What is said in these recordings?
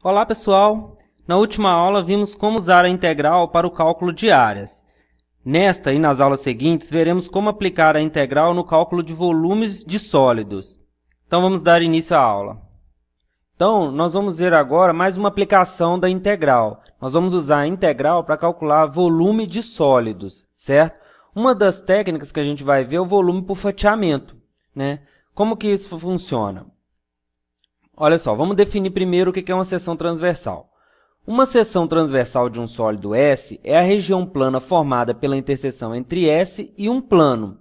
Olá pessoal, na última aula vimos como usar a integral para o cálculo de áreas. Nesta e nas aulas seguintes veremos como aplicar a integral no cálculo de volumes de sólidos. Então vamos dar início à aula. Então nós vamos ver agora mais uma aplicação da integral. Nós vamos usar a integral para calcular volume de sólidos, certo? Uma das técnicas que a gente vai ver é o volume por fatiamento, né? Como que isso funciona? Olha só, vamos definir primeiro o que é uma seção transversal. Uma seção transversal de um sólido S é a região plana formada pela interseção entre S e um plano.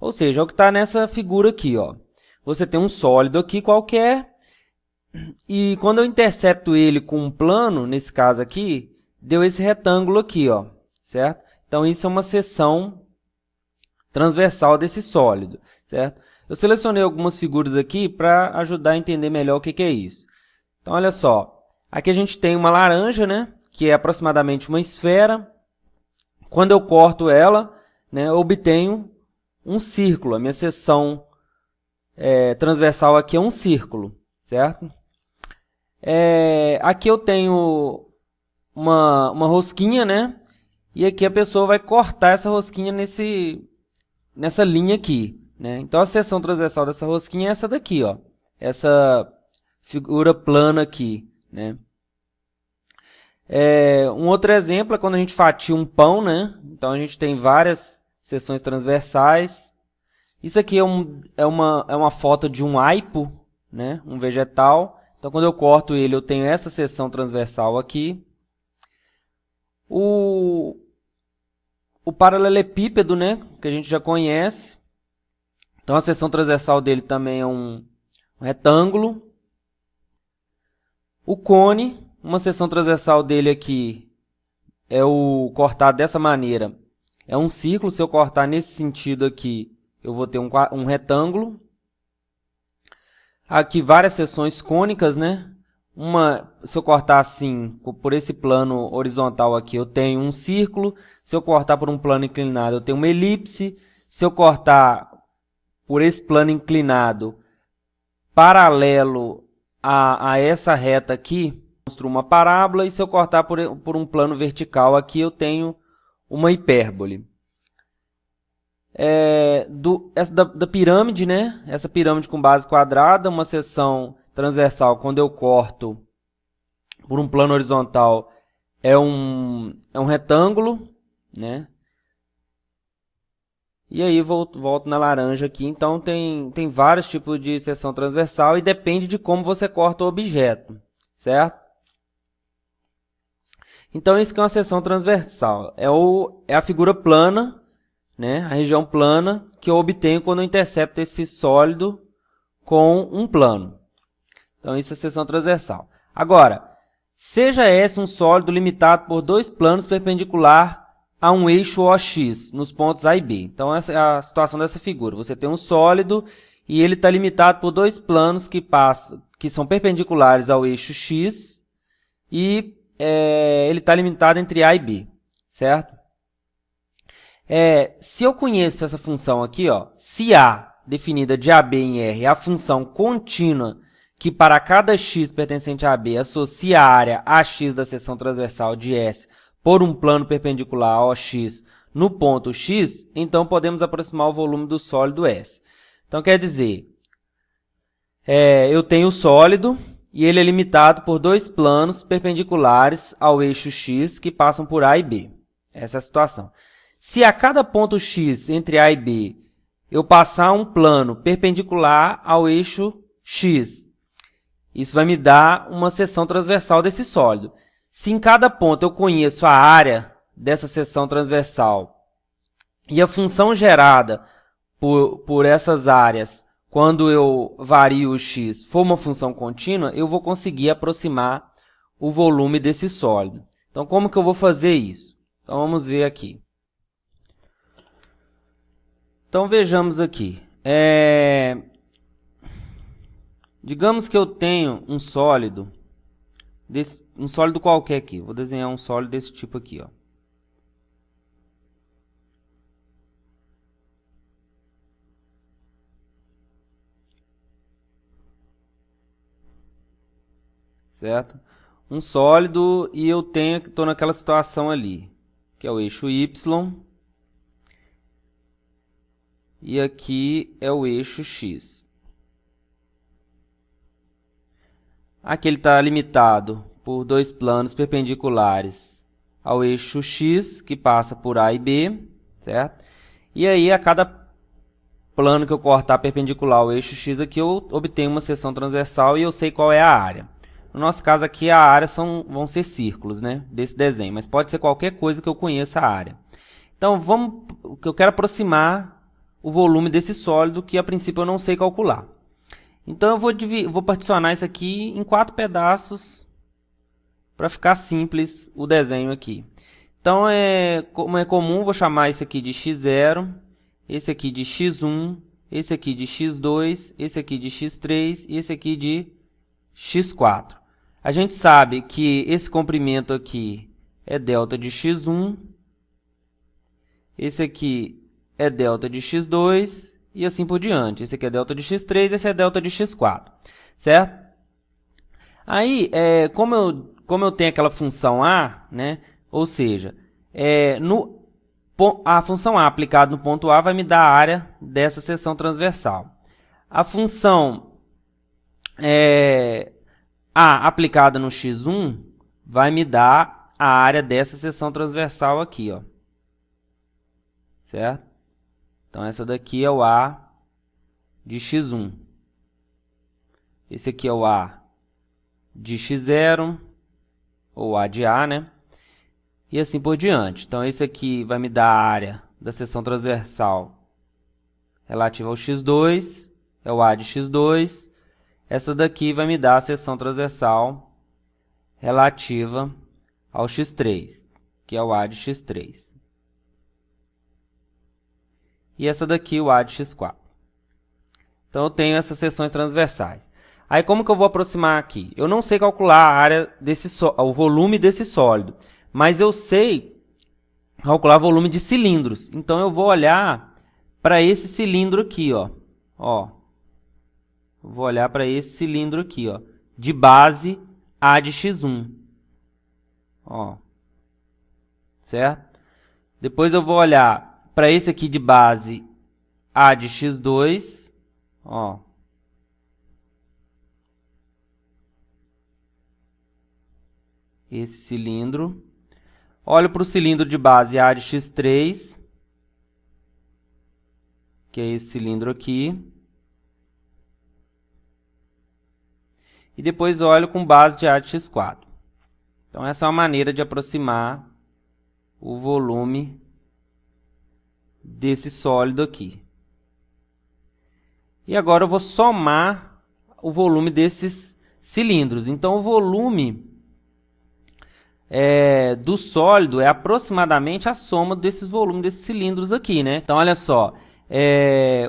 Ou seja, é o que está nessa figura aqui, ó. Você tem um sólido aqui qualquer, e quando eu intercepto ele com um plano, nesse caso aqui, deu esse retângulo aqui, ó, certo? Então, isso é uma seção transversal desse sólido, certo? Eu selecionei algumas figuras aqui para ajudar a entender melhor o que é isso. Então, olha só. Aqui a gente tem uma laranja, né, que é aproximadamente uma esfera. Quando eu corto ela, né, eu obtenho um círculo. A minha seção transversal aqui é um círculo, certo? Aqui eu tenho uma rosquinha, né? E aqui a pessoa vai cortar essa rosquinha nessa linha aqui, né? Então, a seção transversal dessa rosquinha é essa daqui, ó. Essa figura plana aqui, né? Um outro exemplo é quando a gente fatia um pão, né? Então, a gente tem várias seções transversais. Isso aqui é uma foto de um aipo, né? Um vegetal. Então, quando eu corto ele, eu tenho essa seção transversal aqui. O paralelepípedo, né? Que a gente já conhece. Então, a seção transversal dele também é um retângulo. O cone, uma seção transversal dele aqui é o cortar dessa maneira. É um círculo, se eu cortar nesse sentido aqui, eu vou ter um retângulo. Aqui várias seções cônicas, né? Se eu cortar assim, por esse plano horizontal aqui, eu tenho um círculo. Se eu cortar por um plano inclinado, eu tenho uma elipse. Se eu cortar por esse plano inclinado, paralelo a essa reta aqui, construo uma parábola. E se eu cortar por um plano vertical aqui, eu tenho uma hipérbole. Da pirâmide, né? Essa pirâmide com base quadrada, uma seção transversal, quando eu corto por um plano horizontal, é um retângulo, né? E aí volto na laranja aqui. Então, tem vários tipos de seção transversal e depende de como você corta o objeto, certo? Então, isso que é uma seção transversal. É a figura plana, né? A região plana que eu obtenho quando eu intercepto esse sólido com um plano. Então, isso é seção transversal. Agora, seja S um sólido limitado por dois planos perpendicular a um eixo OX nos pontos A e B. Então, essa é a situação dessa figura. Você tem um sólido e ele está limitado por dois planos que são perpendiculares ao eixo X e ele está limitado entre A e B, certo? Se eu conheço essa função aqui, ó, se A, definida de AB em R, é a função contínua que para cada x pertencente a AB associa a área AX da seção transversal de S por um plano perpendicular a OX no ponto X, então podemos aproximar o volume do sólido S. Então, quer dizer, eu tenho o sólido e ele é limitado por dois planos perpendiculares ao eixo X que passam por A e B. Essa é a situação. Se a cada ponto X entre A e B eu passar um plano perpendicular ao eixo X, isso vai me dar uma seção transversal desse sólido. Se em cada ponto eu conheço a área dessa seção transversal e a função gerada por essas áreas, quando eu vario o x, for uma função contínua, eu vou conseguir aproximar o volume desse sólido. Então, como que eu vou fazer isso? Então, vamos ver aqui. Então, vejamos aqui. Digamos que eu tenho um sólido qualquer aqui. Vou desenhar um sólido desse tipo aqui, ó. Certo? um sólido e eu estou naquela situação ali, que é o eixo Y, e aqui é o eixo X. Aqui ele está limitado por dois planos perpendiculares ao eixo X, que passa por A e B, certo? E aí, a cada plano que eu cortar perpendicular ao eixo X aqui, eu obtenho uma seção transversal e eu sei qual é a área. No nosso caso aqui, a área vão ser círculos, né, desse desenho, mas pode ser qualquer coisa que eu conheça a área. Então, eu quero aproximar o volume desse sólido que, a princípio, eu não sei calcular. Então, eu vou particionar isso aqui em 4 pedaços para ficar simples o desenho aqui. Então, como é comum, vou chamar esse aqui de x0, esse aqui de x1, esse aqui de x2, esse aqui de x3 e esse aqui de x4. A gente sabe que esse comprimento aqui é delta de x1, esse aqui é delta de x2 e assim por diante. Esse aqui é delta de x3, esse é delta de x4, certo? Aí, como eu tenho aquela função A, né? Ou seja, a função A aplicada no ponto A vai me dar a área dessa seção transversal. A função A aplicada no x1 vai me dar a área dessa seção transversal aqui, ó. Certo? Então, essa daqui é o A de x1. Esse aqui é o A de x0, ou A de A, né? E assim por diante. Então, esse aqui vai me dar a área da seção transversal relativa ao x2, é o A de x2. Essa daqui vai me dar a seção transversal relativa ao x3, que é o A de x3. E essa daqui, o A de x4. Então, eu tenho essas seções transversais. Aí, como que eu vou aproximar aqui? Eu não sei calcular a área o volume desse sólido, mas eu sei calcular o volume de cilindros. Então, eu vou olhar para esse cilindro aqui, ó. Vou olhar para esse cilindro aqui, ó, de base A de x1. Ó. Certo? Depois eu vou olhar para esse aqui de base A de x2, ó. Esse cilindro. Olho para o cilindro de base A de x3, que é esse cilindro aqui. E depois olho com base de A de x4. Então, essa é uma maneira de aproximar o volume desse sólido aqui. E agora eu vou somar o volume desses cilindros. Então, o volume do sólido é aproximadamente a soma desses volumes desses cilindros aqui, né? Então, olha só.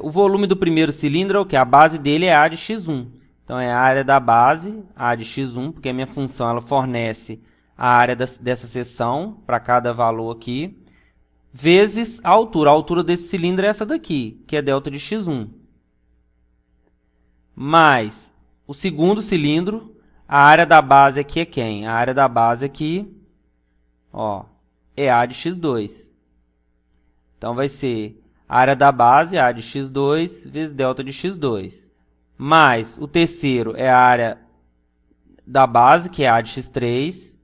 O volume do primeiro cilindro é o quê? A base dele é A de x1. Então, é a área da base, A de x1, porque a minha função ela fornece a área dessa seção para cada valor aqui, vezes a altura. A altura desse cilindro é essa daqui, que é delta de x1. Mais o segundo cilindro, a área da base aqui é quem? A área da base aqui, ó, é A de x2. Então, vai ser a área da base, A de x2, vezes delta de x2. Mais o terceiro é a área da base, que é A de x3.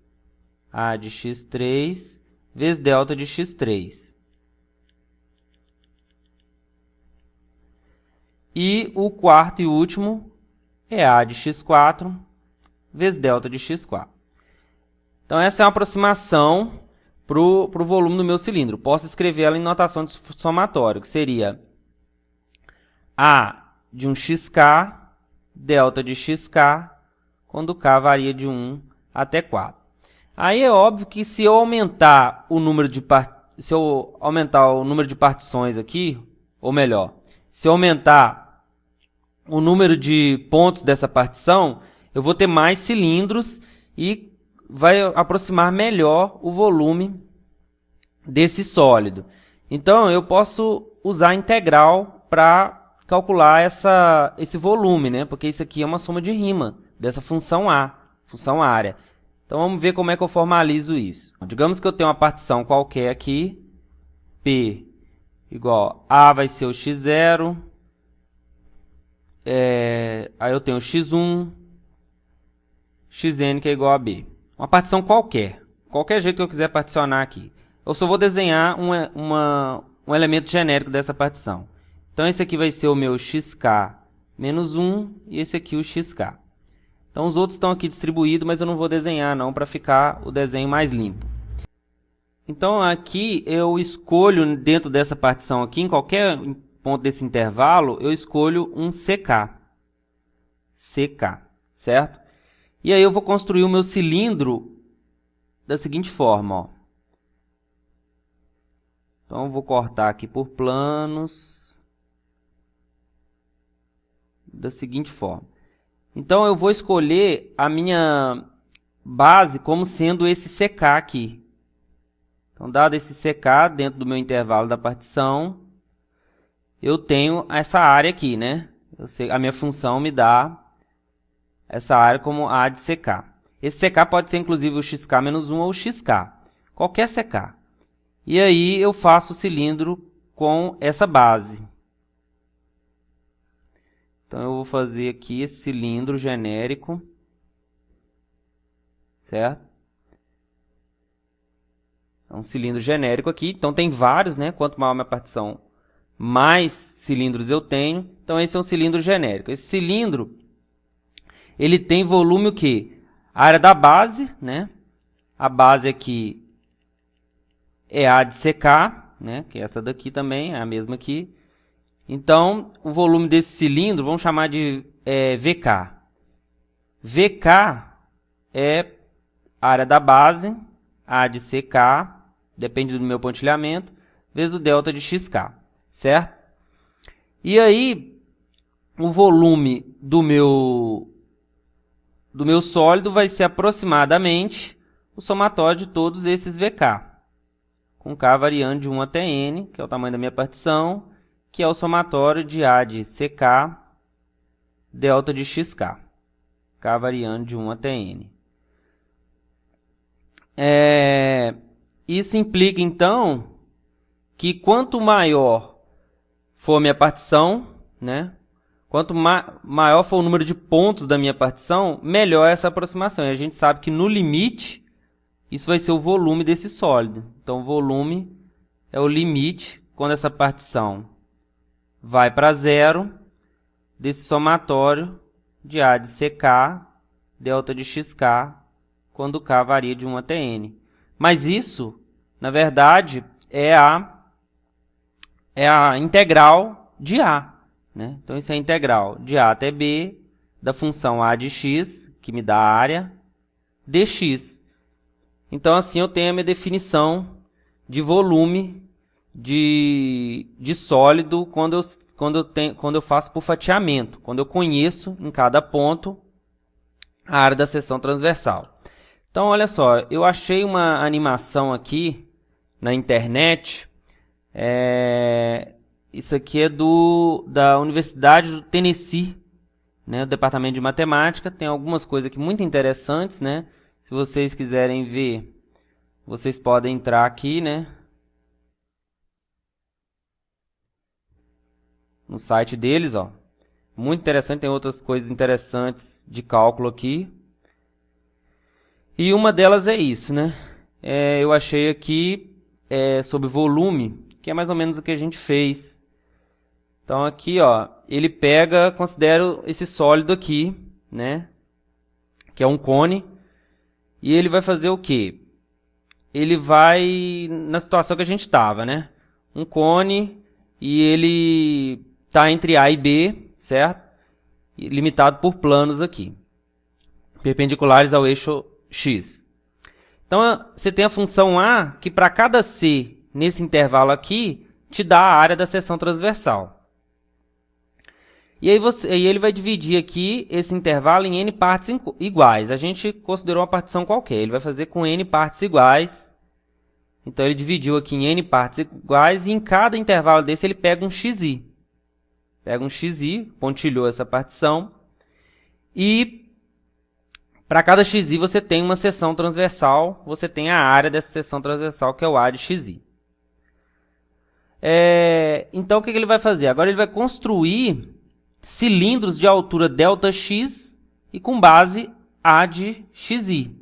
A de x3 vezes delta de x3. E o quarto e último é A de x4 vezes delta de x4. Então, essa é uma aproximação para o volume do meu cilindro. Posso escrever ela em notação de somatório, que seria A de um xk, delta de xk, quando k varia de 1 até 4. Aí é óbvio que se eu aumentar o número de partições aqui, ou melhor, se eu aumentar o número de pontos dessa partição, eu vou ter mais cilindros e vai aproximar melhor o volume desse sólido. Então, eu posso usar a integral para calcular esse volume, né? Porque isso aqui é uma soma de rima dessa função A, função área. Então, vamos ver como é que eu formalizo isso. Digamos que eu tenho uma partição qualquer aqui, P igual A vai ser o x0, aí eu tenho x1, xn que é igual a B. Uma partição qualquer jeito que eu quiser particionar aqui. Eu só vou desenhar um elemento genérico dessa partição. Então, esse aqui vai ser o meu xk menos 1 e esse aqui o xk. Então, os outros estão aqui distribuídos, mas eu não vou desenhar não para ficar o desenho mais limpo. Então, aqui eu escolho dentro dessa partição aqui, em qualquer ponto desse intervalo, eu escolho um CK. CK, certo? E aí eu vou construir o meu cilindro da seguinte forma, ó. Então, eu vou cortar aqui por planos da seguinte forma. Então, eu vou escolher a minha base como sendo esse CK aqui. Então, dado esse CK dentro do meu intervalo da partição, eu tenho essa área aqui, né? A minha função me dá essa área como A de CK. Esse CK pode ser, inclusive, o xk menos 1 ou o xk. Qualquer CK. E aí, eu faço o cilindro com essa base. Então, eu vou fazer aqui esse cilindro genérico. Certo? É um cilindro genérico aqui. Então, tem vários, né? Quanto maior a minha partição, mais cilindros eu tenho. Então, esse é um cilindro genérico. Esse cilindro, ele tem volume o quê? A área da base, né? A base aqui é A de CK, né? Que é essa daqui também, é a mesma aqui. Então, o volume desse cilindro, vamos chamar de VK. VK é a área da base, A de CK, depende do meu pontilhamento, vezes o delta de xk, certo? E aí, o volume do meu sólido vai ser aproximadamente o somatório de todos esses VK, com K variando de 1 até N, que é o tamanho da minha partição, que é o somatório de A de CK, delta de xk, K variando de 1 até N. Isso implica, então, que quanto maior for a minha partição, né? Quanto maior for o número de pontos da minha partição, melhor é essa aproximação. E a gente sabe que no limite, isso vai ser o volume desse sólido. Então, o volume é o limite, quando essa partição vai para zero, desse somatório de A de CK, delta de xk, quando K varia de 1 até N. Mas isso, na verdade, é a integral de A. Né? Então, isso é a integral de A até B da função A de x, que me dá a área, dx. Então, assim, eu tenho a minha definição de volume de sólido quando eu faço por fatiamento, quando eu conheço em cada ponto a área da seção transversal. Então, olha só, eu achei uma animação aqui na internet. Isso aqui é da Universidade do Tennessee, né, do Departamento de Matemática. Tem algumas coisas aqui muito interessantes, né? Se vocês quiserem ver, vocês podem entrar aqui, né, no site deles, ó. Muito interessante, tem outras coisas interessantes de cálculo aqui. E uma delas é isso, né? Eu achei aqui sobre volume, que é mais ou menos o que a gente fez. Então, aqui, ó, ele considera esse sólido aqui, né? Que é um cone. E ele vai fazer o quê? Ele vai na situação que a gente estava, né? Um cone e ele está entre A e B, certo? E limitado por planos aqui, perpendiculares ao eixo x. Então, você tem a função A, que para cada C nesse intervalo aqui, te dá a área da seção transversal. E aí ele vai dividir aqui esse intervalo em n partes iguais. A gente considerou uma partição qualquer. Ele vai fazer com n partes iguais. Então, ele dividiu aqui em n partes iguais e em cada intervalo desse ele pega um xi. Pega um xi, pontilhou essa partição. E Para cada xi você tem uma seção transversal, você tem a área dessa seção transversal, que é o A de xi. Então, o que ele vai fazer? Agora ele vai construir cilindros de altura ΔX e com base A de xi.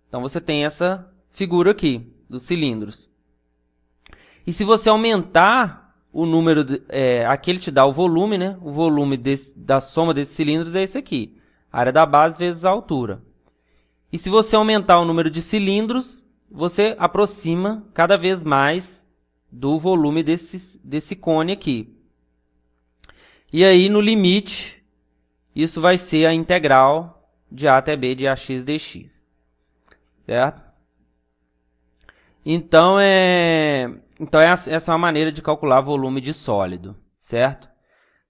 Então, você tem essa figura aqui, dos cilindros. E se você aumentar o número, aqui ele te dá o volume, né? O volume da soma desses cilindros é esse aqui. A área da base vezes a altura. E se você aumentar o número de cilindros, você aproxima cada vez mais do volume desse cone aqui. E aí, no limite, isso vai ser a integral de A até B de AX dx. Certo? Então, essa é uma maneira de calcular volume de sólido. Certo?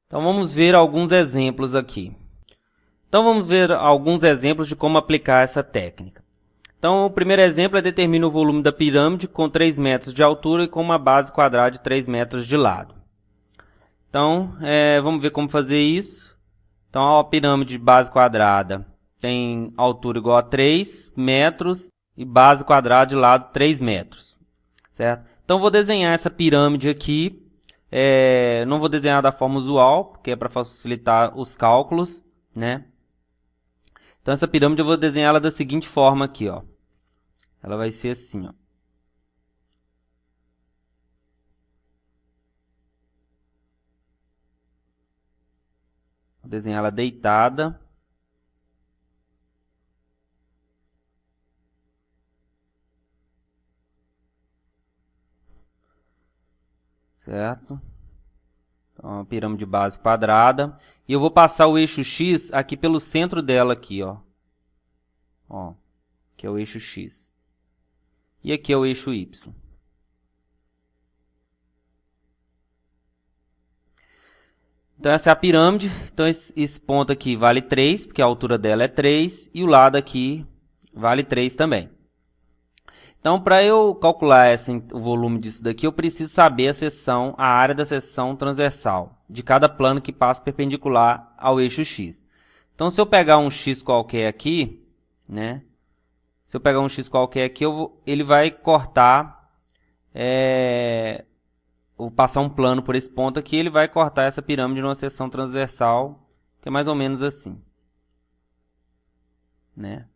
Então, vamos ver alguns exemplos aqui. Então, vamos ver alguns exemplos de como aplicar essa técnica. Então, o primeiro exemplo é determina o volume da pirâmide com 3 metros de altura e com uma base quadrada de 3 metros de lado. Então, vamos ver como fazer isso. Então, a pirâmide de base quadrada tem altura igual a 3 metros e base quadrada de lado 3 metros. Certo? Então, vou desenhar essa pirâmide aqui. Não vou desenhar da forma usual, porque é para facilitar os cálculos, né? Então, essa pirâmide eu vou desenhar ela da seguinte forma aqui, ó. Ela vai ser assim, ó. Vou desenhar ela deitada. Certo? Então, uma pirâmide de base quadrada. E eu vou passar o eixo X aqui pelo centro dela aqui, ó. Ó, que é o eixo X. E aqui é o eixo Y. Então, essa é a pirâmide. Então, esse ponto aqui vale 3, porque a altura dela é 3. E o lado aqui vale 3 também. Então, para eu calcular o volume disso daqui, eu preciso saber a área da seção transversal de cada plano que passa perpendicular ao eixo X. Então, se eu pegar um X qualquer aqui, né? Se eu pegar um X qualquer aqui, ele vai cortar, vou passar um plano por esse ponto aqui, ele vai cortar essa pirâmide numa seção transversal, que é mais ou menos assim, né?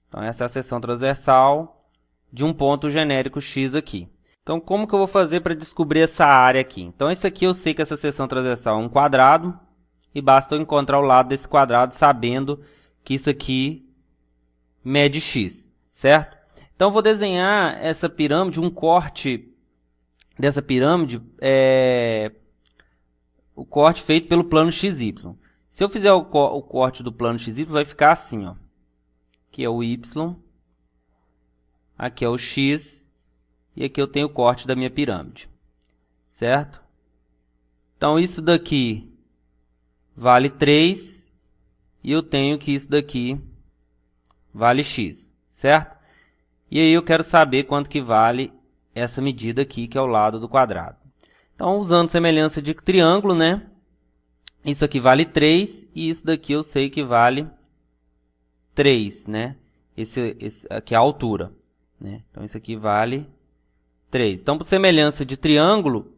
Então, essa é a seção transversal de um ponto genérico X aqui. Então, como que eu vou fazer para descobrir essa área aqui? Então, esse aqui eu sei que essa seção transversal é um quadrado, e basta eu encontrar o lado desse quadrado sabendo que isso aqui mede X, certo? Então, eu vou desenhar essa pirâmide, um corte dessa pirâmide, o corte feito pelo plano XY. Se eu fizer o corte do plano XY, vai ficar assim, ó. Aqui é o Y, aqui é o X, e aqui eu tenho o corte da minha pirâmide, certo? Então, isso daqui vale 3, e eu tenho que isso daqui vale X, certo? E aí eu quero saber quanto que vale essa medida aqui, que é o lado do quadrado. Então, usando semelhança de triângulo, né? Isso aqui vale 3, e isso daqui eu sei que vale 3, né? Esse aqui é a altura, né? Então, isso aqui vale 3. Então, por semelhança de triângulo,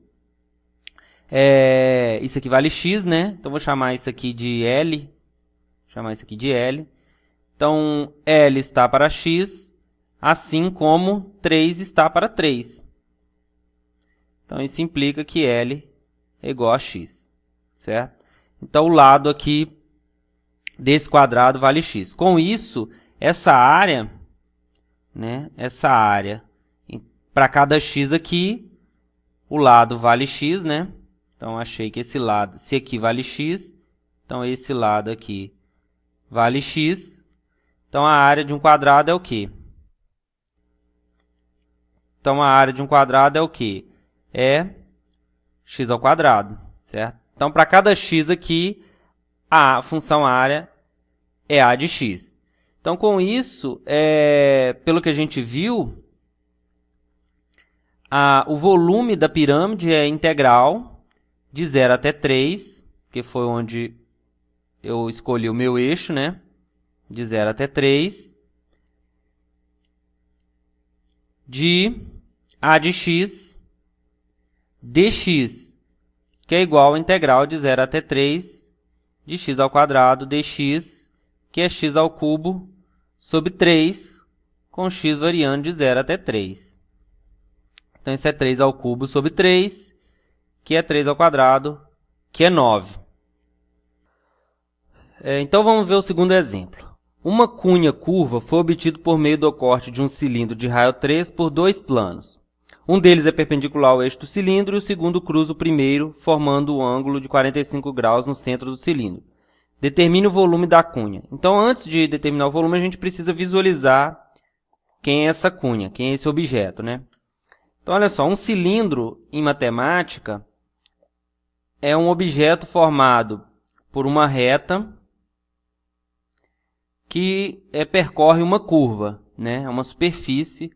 isso aqui vale X, né? Então, vou chamar isso aqui de L. Vou chamar isso aqui de L. Então, L está para X, assim como 3 está para 3. Então, isso implica que L é igual a X, certo? Então, o lado aqui desse quadrado vale X. Com isso, essa área, né? Essa área, para cada X aqui, o lado vale X, né? Então, achei que esse lado, se aqui vale X, então esse lado aqui vale X. Então, a área de um quadrado é o quê? Então, a área de um quadrado é o quê? É x ao quadrado, certo? Então, para cada x aqui, a função área é a de x. Então, com isso, pelo que a gente viu, o volume da pirâmide é integral de 0 até 3, que foi onde eu escolhi o meu eixo, né? De 0 até 3. De a de x dx, que é igual à integral de 0 até 3 de x ao quadrado dx, que é x ao cubo, sobre 3, com x variando de 0 até 3. Então, isso é 3 ao cubo sobre 3, que é 3 ao quadrado, que é 9. Então, vamos ver o segundo exemplo. Uma cunha curva foi obtida por meio do corte de um cilindro de raio 3 por dois planos. Um deles é perpendicular ao eixo do cilindro e o segundo cruza o primeiro, formando um ângulo de 45 graus no centro do cilindro. Determine o volume da cunha. Então, antes de determinar o volume, a gente precisa visualizar quem é essa cunha, quem é esse objeto, né? Então, olha só, um cilindro, em matemática, é um objeto formado por uma reta que percorre uma curva, né? É uma superfície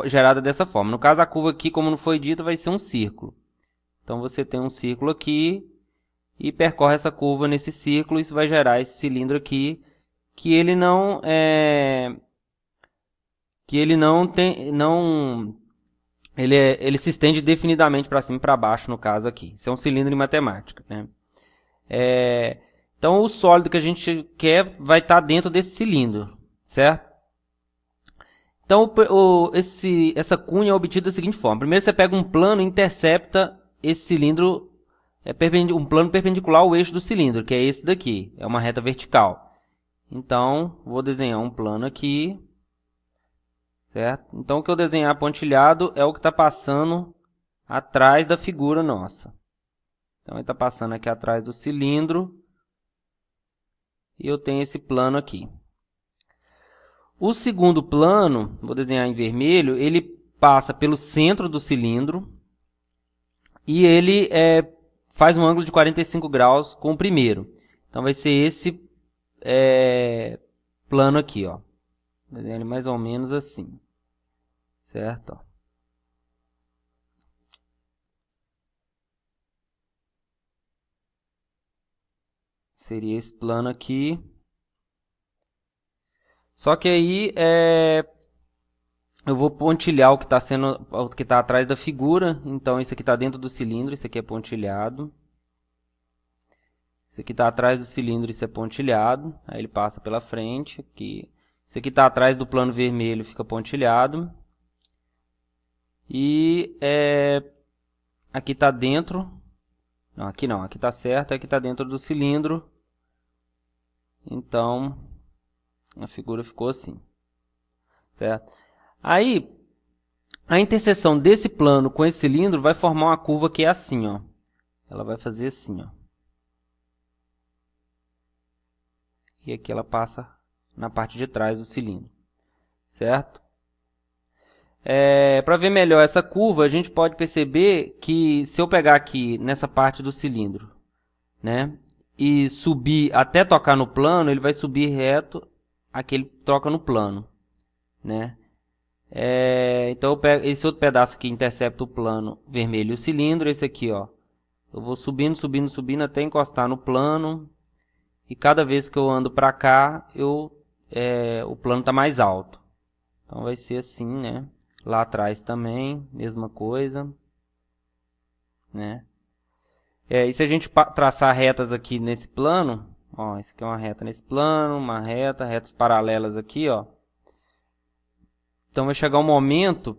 gerada dessa forma. No caso, a curva aqui, como não foi dito, vai ser um círculo. Então, você tem um círculo aqui e percorre essa curva nesse círculo. Isso vai gerar esse cilindro aqui, que ele não ele se estende definidamente para cima e para baixo, no caso aqui. Isso é um cilindro em matemática, né? Então, o sólido que a gente quer vai estar dentro desse cilindro, certo? Então, essa cunha é obtida da seguinte forma. Primeiro, você pega um plano e intercepta esse cilindro, um plano perpendicular ao eixo do cilindro, que é esse daqui. É uma reta vertical. Então, vou desenhar um plano aqui, certo? Então, o que eu desenhar pontilhado é o que está passando atrás da figura nossa. Então, ele está passando aqui atrás do cilindro. E eu tenho esse plano aqui. O segundo plano, vou desenhar em vermelho, ele passa pelo centro do cilindro e ele faz um ângulo de 45 graus com o primeiro. Então, vai ser esse plano aqui, ó. Desenhar ele mais ou menos assim, certo? Ó. Seria esse plano aqui. Só que aí eu vou pontilhar o que está atrás da figura. Então, isso aqui está dentro do cilindro, isso aqui é pontilhado. Isso aqui está atrás do cilindro, isso é pontilhado. Aí ele passa pela frente aqui. Isso aqui está atrás do plano vermelho, fica pontilhado. E aqui está dentro. Não, aqui está certo, aqui está dentro do cilindro. Então, a figura ficou assim, certo? Aí, a interseção desse plano com esse cilindro vai formar uma curva que é assim, ó. Ela vai fazer assim, ó. E aqui ela passa na parte de trás do cilindro, certo? Para ver melhor essa curva, a gente pode perceber que se eu pegar aqui nessa parte do cilindro, né, e subir até tocar no plano, ele vai subir reto, aqui ele toca no plano, né? Então eu pego esse outro pedaço aqui, intercepta o plano vermelho e o cilindro, esse aqui, ó, eu vou subindo, subindo, subindo até encostar no plano, e cada vez que eu ando para cá, o plano está mais alto. Então vai ser assim, né? Lá atrás também, mesma coisa, né? E se a gente traçar retas aqui nesse plano, ó, isso aqui é uma reta nesse plano, uma reta, retas paralelas aqui, ó. Então vai chegar um momento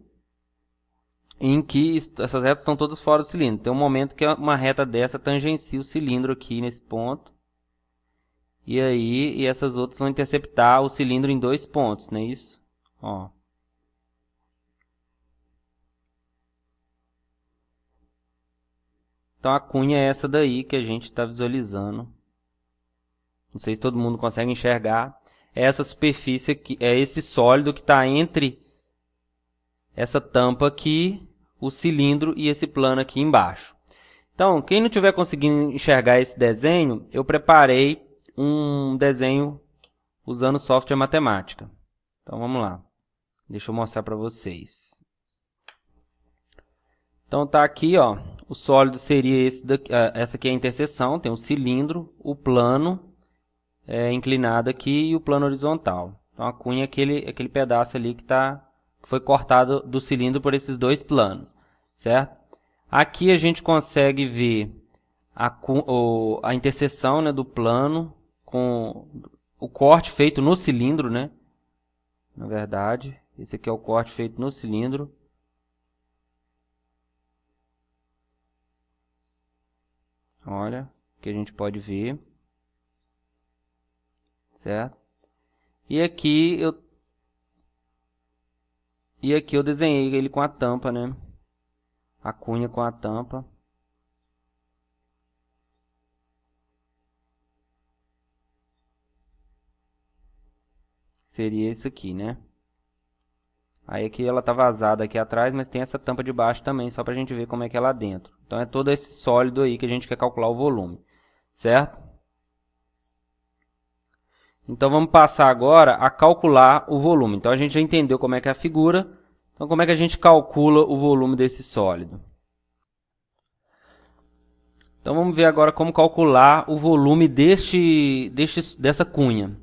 em que essas retas estão todas fora do cilindro. Tem um momento que uma reta dessa tangencia o cilindro aqui nesse ponto. E essas outras vão interceptar o cilindro em dois pontos, não é isso? Ó. Então, a cunha é essa daí que a gente está visualizando. Não sei se todo mundo consegue enxergar. É essa superfície aqui, é esse sólido que está entre essa tampa aqui, o cilindro e esse plano aqui embaixo. Então, quem não estiver conseguindo enxergar esse desenho, eu preparei um desenho usando software matemática. Então, vamos lá. Deixa eu mostrar para vocês. Então, tá aqui, ó, o sólido seria esse daqui, essa aqui é a interseção, tem o cilindro, o plano, inclinado aqui e o plano horizontal. Então, a cunha é aquele pedaço ali que foi cortado do cilindro por esses dois planos, certo? Aqui a gente consegue ver a interseção, né, do plano com o corte feito no cilindro, né? Na verdade, esse aqui é o corte feito no cilindro. Olha, que a gente pode ver, certo? E aqui eu desenhei ele com a tampa, né? A cunha com a tampa. Seria isso aqui, né? Aí aqui ela tá vazada aqui atrás, mas tem essa tampa de baixo também, só pra gente ver como é que é lá dentro. Então é todo esse sólido aí que a gente quer calcular o volume, certo? Então vamos passar agora a calcular o volume. Então a gente já entendeu como é que é a figura. Então como é que a gente calcula o volume desse sólido? Então vamos ver agora como calcular o volume dessa cunha.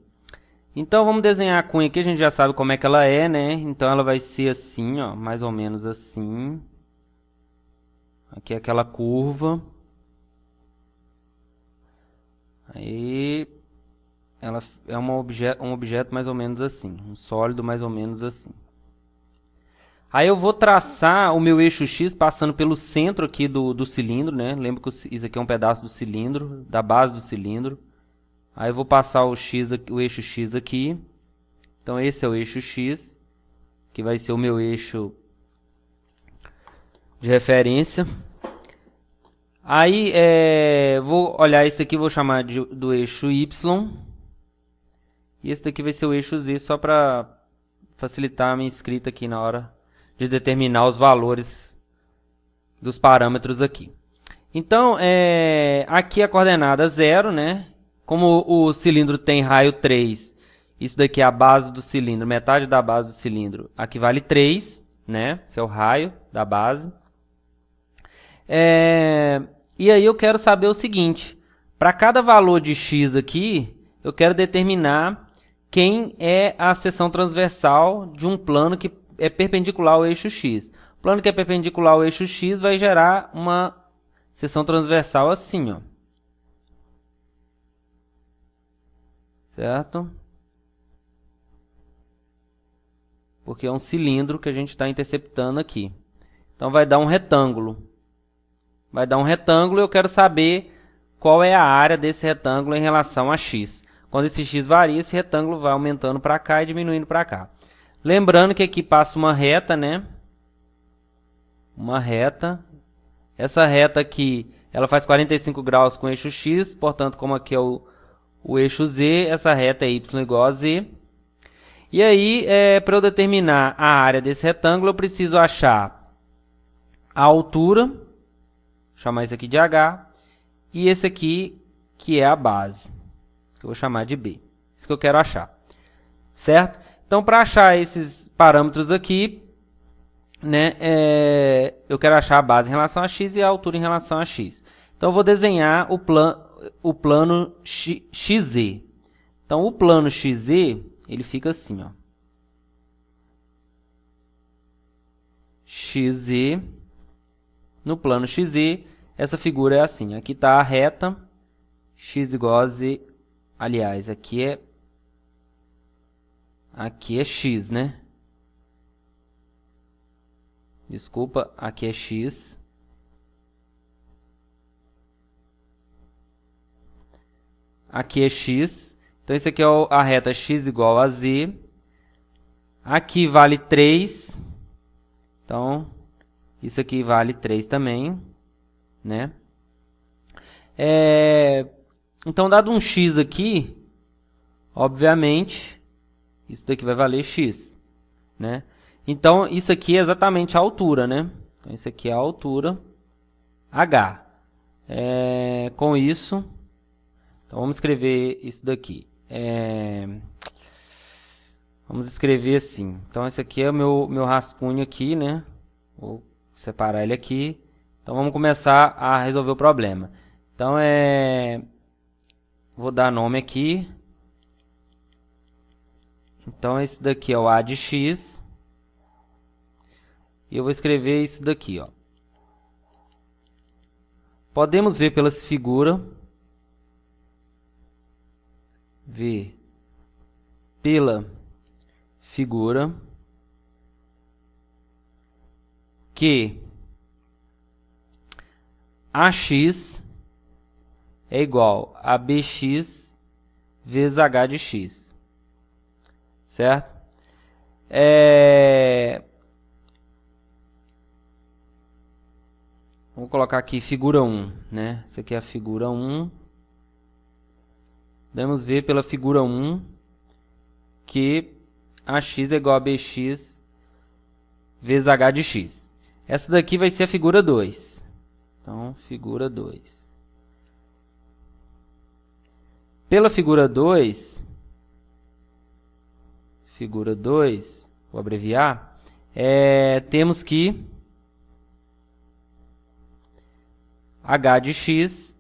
Então vamos desenhar a cunha aqui, a gente já sabe como é que ela é, né? Então ela vai ser assim, ó, mais ou menos assim. Aqui é aquela curva. Aí ela é um objeto mais ou menos assim, um sólido mais ou menos assim. Aí eu vou traçar o meu eixo X passando pelo centro aqui do cilindro, né? Lembra que isso aqui é um pedaço do cilindro, da base do cilindro. Aí eu vou passar o eixo X aqui. Então esse é o eixo X, que vai ser o meu eixo de referência. Aí vou olhar esse aqui, vou chamar do eixo Y. E esse daqui vai ser o eixo Z, só para facilitar a minha escrita aqui na hora de determinar os valores dos parâmetros aqui. Então, aqui a coordenada 0, né? Como o cilindro tem raio 3, isso daqui é a base do cilindro, metade da base do cilindro, aqui vale 3, né? Esse é o raio da base. E aí eu quero saber o seguinte, para cada valor de x aqui, eu quero determinar quem é a seção transversal de um plano que é perpendicular ao eixo x. O plano que é perpendicular ao eixo x vai gerar uma seção transversal assim, ó. Certo? Porque é um cilindro que a gente está interceptando aqui. Então vai dar um retângulo. Vai dar um retângulo e eu quero saber qual é a área desse retângulo em relação a x. Quando esse x varia, esse retângulo vai aumentando para cá e diminuindo para cá. Lembrando que aqui passa uma reta, né? Uma reta. Essa reta aqui, ela faz 45 graus com o eixo x, portanto, como aqui é o eixo z, essa reta é y igual a z. E aí, para eu determinar a área desse retângulo, eu preciso achar a altura, vou chamar isso aqui de h, e esse aqui, que é a base, que eu vou chamar de b. Isso que eu quero achar, certo? Então, para achar esses parâmetros aqui, né, eu quero achar a base em relação a x e a altura em relação a x. Então, eu vou desenhar o plano XZ. Então, o plano XZ, ele fica assim, ó. XZ, no plano XZ, essa figura é assim. Aqui está a reta, x igual a z. Aliás, aqui é x, né? Desculpa, aqui é x. Aqui é x. Então, isso aqui é a reta x igual a z. Aqui vale 3. Então, isso aqui vale 3 também, né? Então, dado um x aqui, obviamente, isso daqui vai valer x, né? Então, isso aqui é exatamente a altura, né? Então, isso aqui é a altura h. Com isso, então vamos escrever isso daqui. Vamos escrever assim. Então, esse aqui é o meu rascunho aqui, né? Vou separar ele aqui. Então, vamos começar a resolver o problema. Então, vou dar nome aqui. Então, esse daqui é o A de x. E eu vou escrever isso daqui, ó. Podemos ver pela figura. Ver pela figura que AX é igual a BX vezes H de x. Certo? Vamos colocar aqui figura 1, né? Essa aqui é a figura 1. Podemos ver pela figura 1 que AX é igual a BX vezes H de x. Essa daqui vai ser a figura 2. Então, figura 2. Pela figura 2, vou abreviar, temos que H de x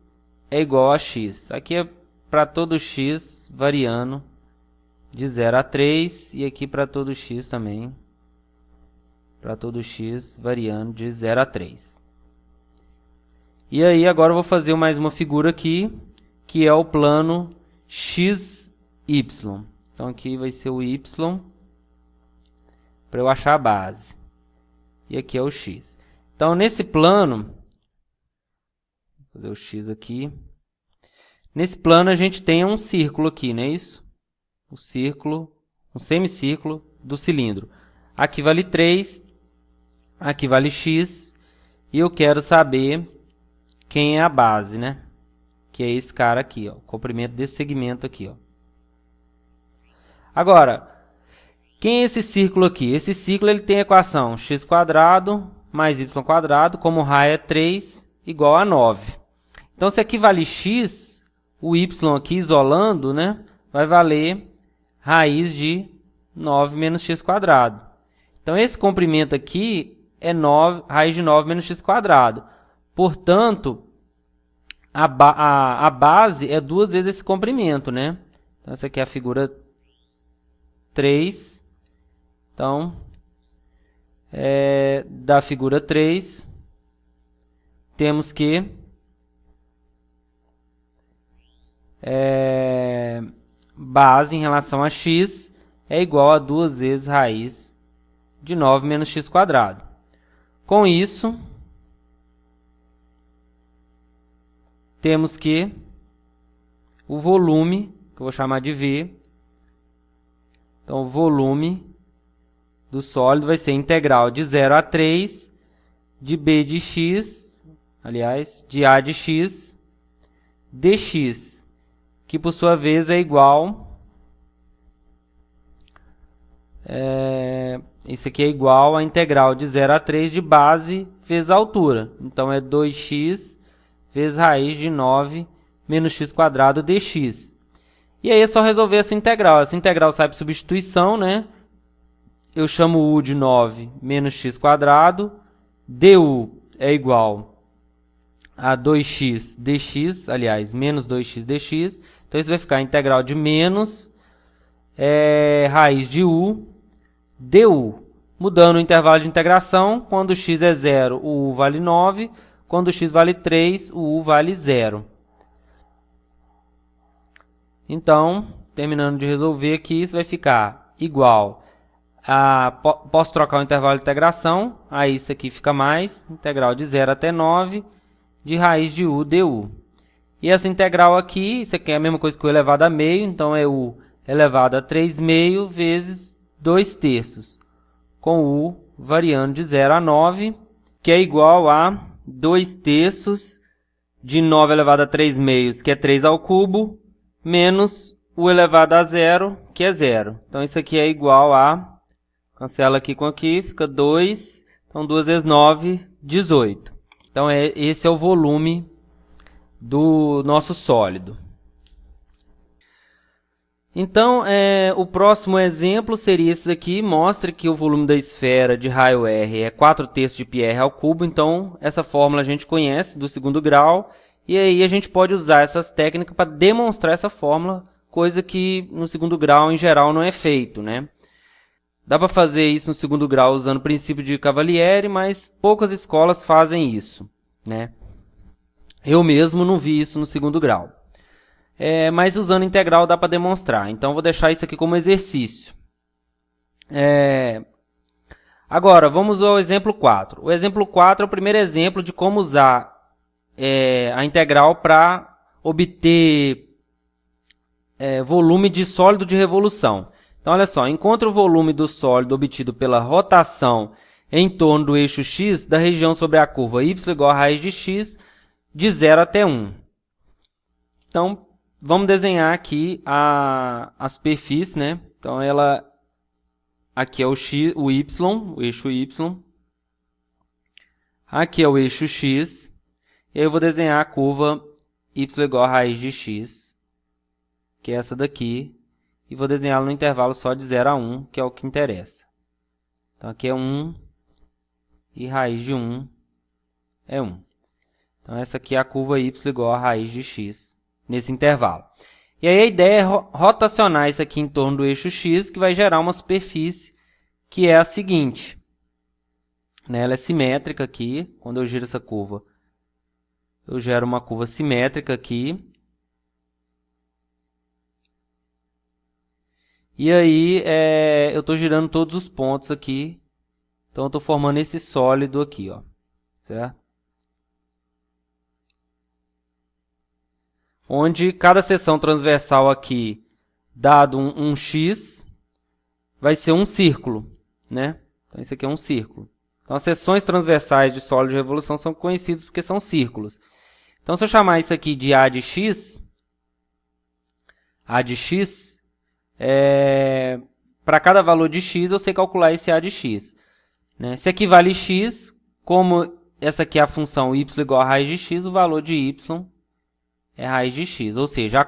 é igual a x. Aqui é para todo x variando de 0 a 3 e aqui para todo x também, para todo x variando de 0 a 3. E aí agora eu vou fazer mais uma figura aqui, que é o plano XY. Então aqui vai ser o y para eu achar a base. E aqui é o x. Então nesse plano, vou fazer o x aqui. Nesse plano a gente tem um círculo aqui, não é isso? O círculo, um semicírculo do cilindro. Aqui vale 3, aqui vale x, e eu quero saber quem é a base, né? Que é esse cara aqui, ó, o comprimento desse segmento aqui, ó. Agora, quem é esse círculo aqui? Esse círculo ele tem a equação x² mais y², como o raio é 3, igual a 9. Então, se aqui vale x, o y aqui isolando, né, vai valer raiz de 9 menos x². Então, esse comprimento aqui é raiz de 9 menos x². Portanto, a base é 2 vezes esse comprimento, né? Então, essa aqui é a figura 3. Então, da figura 3, temos que base em relação a x é igual a 2 vezes raiz de 9 menos x². Com isso, temos que o volume, que eu vou chamar de V, então o volume do sólido vai ser integral de 0 a 3 de B de x, aliás, de A de x, dx, que por sua vez é igual, isso aqui é igual a integral de 0 a 3 de base vezes a altura. Então, é 2x vezes raiz de 9 menos x² dx. E aí é só resolver essa integral. Essa integral sai por substituição, né? Eu chamo u de 9 menos x². Du é igual a 2x dx, aliás, menos 2x dx. Então, isso vai ficar a integral de menos raiz de u du. Mudando o intervalo de integração, quando x é 0, o u vale 9. Quando x vale 3, o u vale 0. Então, terminando de resolver aqui, isso vai ficar igual a... Posso trocar o intervalo de integração, aí isso aqui fica mais, integral de 0 até 9, de raiz de u du. E essa integral aqui, isso aqui é a mesma coisa que o elevado a meio, então é u elevado a 3 meio vezes 2 terços, com u variando de 0 a 9, que é igual a 2 terços de 9 elevado a 3 meios, que é 3 ao cubo, menos o elevado a 0, que é 0. Então, isso aqui é igual a... Cancela aqui com aqui, fica 2. Então, 2 vezes 9, 18. Então, esse é o volume do nosso sólido. Então, o próximo exemplo seria esse aqui. Mostra que o volume da esfera de raio R é 4 terços de πr ao cubo. Então, essa fórmula a gente conhece do segundo grau. E aí a gente pode usar essas técnicas para demonstrar essa fórmula coisa que no segundo grau, em geral, não é feito, né? Dá para fazer isso no segundo grau usando o princípio de Cavalieri, mas poucas escolas fazem isso, né? Eu mesmo não vi isso no segundo grau. Mas usando integral dá para demonstrar. Então, vou deixar isso aqui como exercício. Agora, vamos ao exemplo 4. O exemplo 4 é o primeiro exemplo de como usar a integral para obter volume de sólido de revolução. Então, olha só, encontra o volume do sólido obtido pela rotação em torno do eixo x da região sobre a curva y igual a raiz de x de 0 até 1. Então, vamos desenhar aqui a superfície, né? Então, aqui é o x, o eixo y. Aqui é o eixo x. E aí eu vou desenhar a curva y igual a raiz de x, que é essa daqui. E vou desenhá-la no intervalo só de 0 a 1, que é o que interessa. Então, aqui é 1 e raiz de 1 é 1. Então, essa aqui é a curva y igual a raiz de x nesse intervalo. E aí a ideia é rotacionar isso aqui em torno do eixo x, que vai gerar uma superfície que é a seguinte. Né? Ela é simétrica aqui. Quando eu giro essa curva, eu gero uma curva simétrica aqui. E aí, eu estou girando todos os pontos aqui. Então, eu estou formando esse sólido aqui, ó, certo? Onde cada seção transversal aqui, dado um x, vai ser um círculo, né? Então, isso aqui é um círculo. Então, as seções transversais de sólido de revolução são conhecidas porque são círculos. Então, se eu chamar isso aqui de A de x, para cada valor de x, eu sei calcular esse A de x. Né? Se aqui vale x, como essa aqui é a função y igual a raiz de x, o valor de y é raiz de x. Ou seja,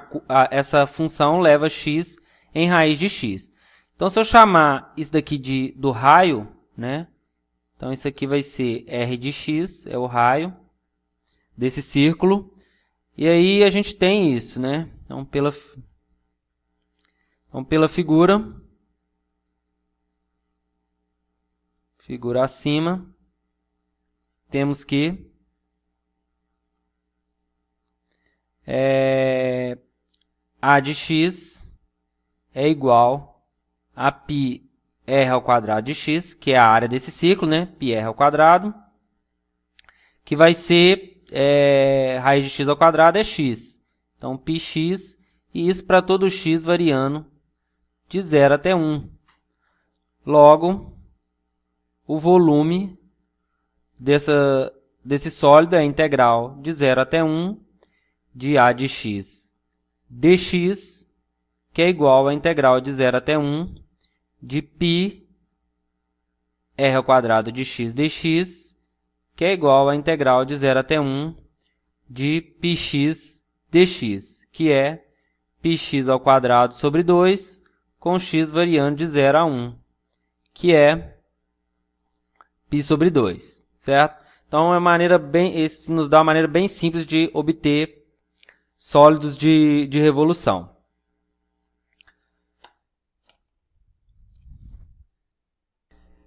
essa função leva x em raiz de x. Então, se eu chamar isso daqui do raio, né? Então, isso aqui vai ser r de x, é o raio desse círculo. E aí, a gente tem isso, né? Então, pela figura acima, temos que A de x é igual a πr ao quadrado de x, que é a área desse círculo, né? πr ao quadrado, que vai ser raiz de x ao quadrado é x. Então, πx, e isso para todo x variando de 0 até 1. Logo, o volume desse sólido é a integral de 0 até 1 de A de x dx, que é igual à integral de 0 até 1 de π r ao quadrado de x dx, que é igual à integral de 0 até 1 de πx dx, que é πx ao quadrado sobre 2, com x variando de 0 a 1, que é π sobre 2, certo? Então, isso nos dá uma maneira bem simples de obter sólidos de revolução.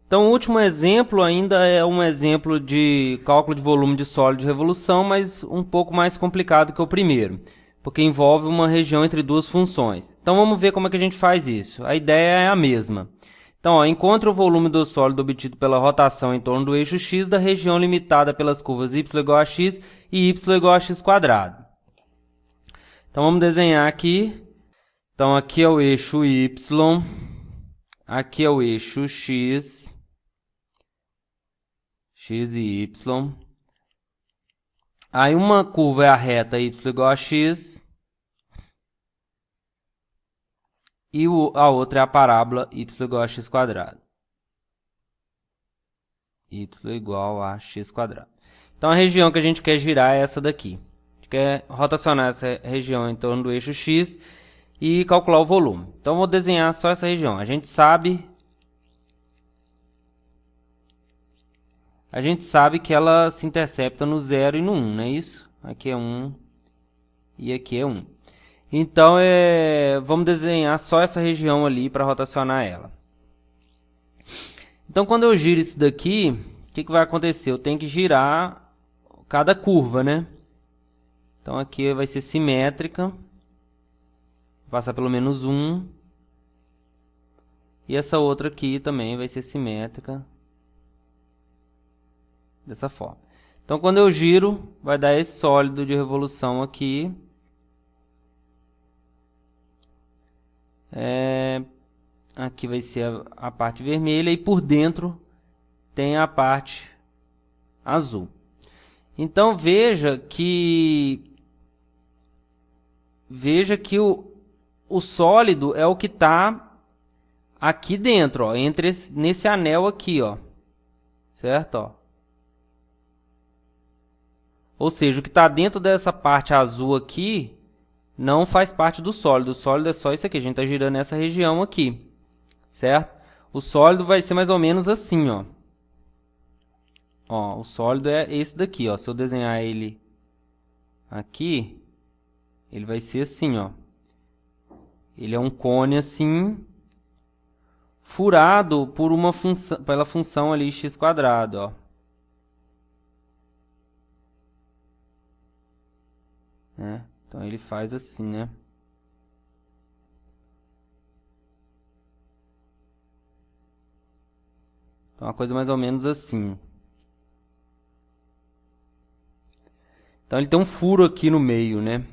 Então, o último exemplo ainda é um exemplo de cálculo de volume de sólido de revolução, mas um pouco mais complicado que o primeiro, porque envolve uma região entre duas funções. Então, vamos ver como é que a gente faz isso. A ideia é a mesma. Então, ó, encontra o volume do sólido obtido pela rotação em torno do eixo x da região limitada pelas curvas y igual a x e y igual a x quadrado. Então, vamos desenhar aqui. Então, aqui é o eixo y, aqui é o eixo x e y. Aí, uma curva é a reta y igual a x. E a outra é a parábola y igual a x quadrado. Y igual a x quadrado. Então, a região que a gente quer girar é essa daqui. A gente quer rotacionar essa região em torno do eixo x e calcular o volume. Então, vou desenhar só essa região. A gente sabe que ela se intercepta no 0 e no 1, não é isso? Aqui é 1 e aqui é 1. Então, vamos desenhar só essa região ali para rotacionar ela. Então, quando eu giro isso daqui, o que vai acontecer? Eu tenho que girar cada curva, né? Então, aqui vai ser simétrica. Vou passar pelo menos 1. E essa outra aqui também vai ser simétrica. Dessa forma. Então, quando eu giro, vai dar esse sólido de revolução aqui. Aqui vai ser a parte vermelha e por dentro tem a parte azul. Então, veja que o sólido é o que está aqui dentro, ó, nesse anel aqui, ó, certo? Ó. Ou seja, o que está dentro dessa parte azul aqui não faz parte do sólido. O sólido é só isso aqui, a gente está girando nessa região aqui, certo? O sólido vai ser mais ou menos assim, ó. Ó, o sólido é esse daqui, ó. Se eu desenhar ele aqui, ele vai ser assim, ó. Ele é um cone assim, furado por pela função ali x², ó. Né? Então ele faz assim, né? Então uma coisa mais ou menos assim. Então ele tem um furo aqui no meio, né?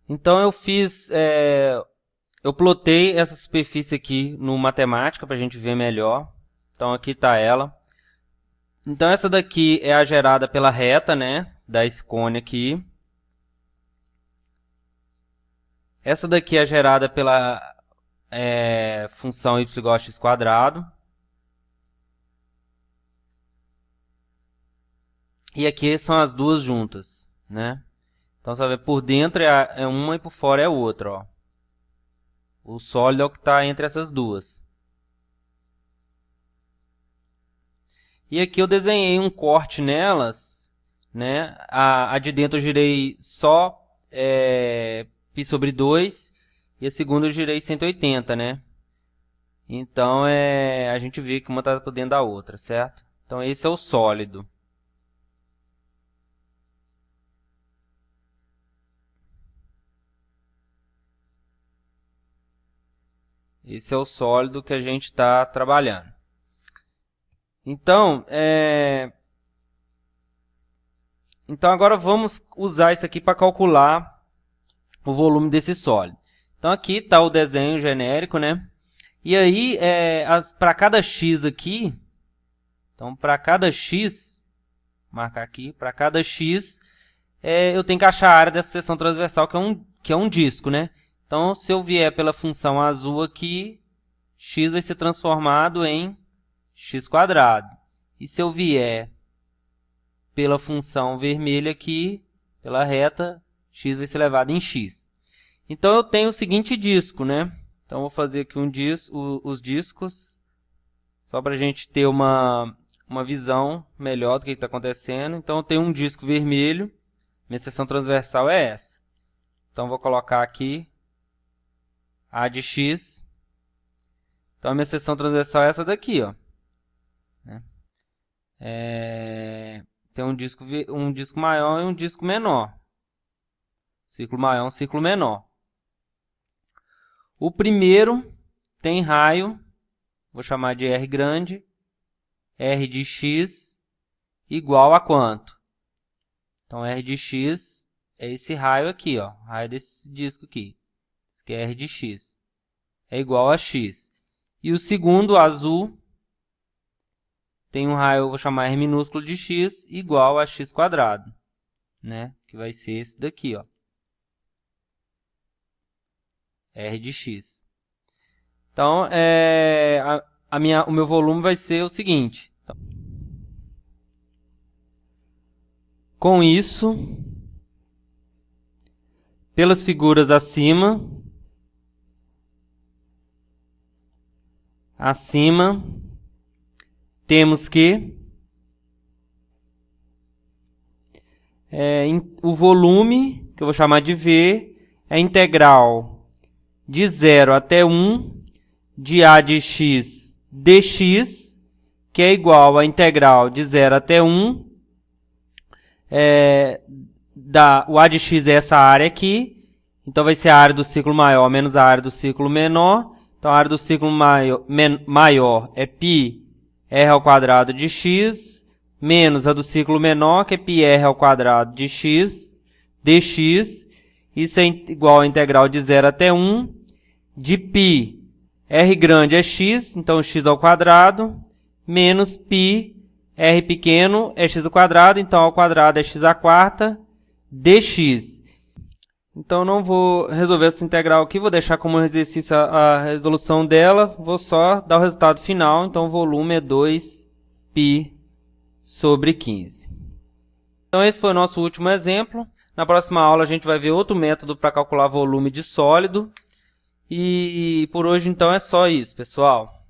Então eu plotei essa superfície aqui no Matemática para a gente ver melhor. Então aqui está ela. Então essa daqui é a gerada pela reta, né? Da esse cone aqui. Essa daqui é gerada pela função y igual a x². E aqui são as duas juntas, né? Então, você vai ver, por dentro é uma e por fora é outra, ó. O sólido é o que está entre essas duas. E aqui eu desenhei um corte nelas, né? A de dentro eu girei só π/2 e a segunda eu girei 180, né? Então, a gente vê que uma está por dentro da outra, certo? Então, esse é o sólido. Esse é o sólido que a gente está trabalhando. Então, agora vamos usar isso aqui para calcular o volume desse sólido. Então, aqui está o desenho genérico, né? E aí, para cada x aqui, então, para cada x, marcar aqui, para cada x, eu tenho que achar a área dessa seção transversal, que é um disco, né? Então, se eu vier pela função azul aqui, x vai ser transformado em x². E se eu vier pela função vermelha aqui, pela reta, x vai ser levado em x. Então, eu tenho o seguinte disco, né? Então, vou fazer aqui os discos, só para a gente ter uma visão melhor do que está acontecendo. Então, eu tenho um disco vermelho, minha seção transversal é essa. Então, vou colocar aqui A de x. Então, a minha seção transversal é essa daqui, ó. Tem um disco maior e um disco menor. Círculo maior e um círculo menor. O primeiro tem raio, vou chamar de R grande, R de x igual a quanto? Então, R de x é esse raio aqui, ó, raio desse disco aqui, que é R de x, é igual a x. E o segundo, azul, tem um raio, vou chamar R minúsculo de x, igual a x², né? Que vai ser esse daqui, ó. R de x. Então, o meu volume vai ser o seguinte. Então, com isso, pelas figuras acima, temos que o volume, que eu vou chamar de V, a integral de 0 até 1 de a de x dx, que é igual à integral de 0 até 1, o a de x é essa área aqui, então vai ser a área do ciclo maior menos a área do ciclo menor. Então, a área do ciclo maior é πr ao quadrado de x, menos a do ciclo menor, que é πr ao quadrado de x dx. Isso é igual à integral de 0 até 1 de π, r grande é x, então x ao quadrado, menos π, r pequeno é x ao quadrado, então ao quadrado é x à quarta, dx. Então, não vou resolver essa integral aqui, vou deixar como exercício a resolução dela, vou só dar o resultado final, então o volume é 2π sobre 15. Então, esse foi o nosso último exemplo. Na próxima aula, a gente vai ver outro método para calcular volume de sólido. E por hoje, então, é só isso, pessoal.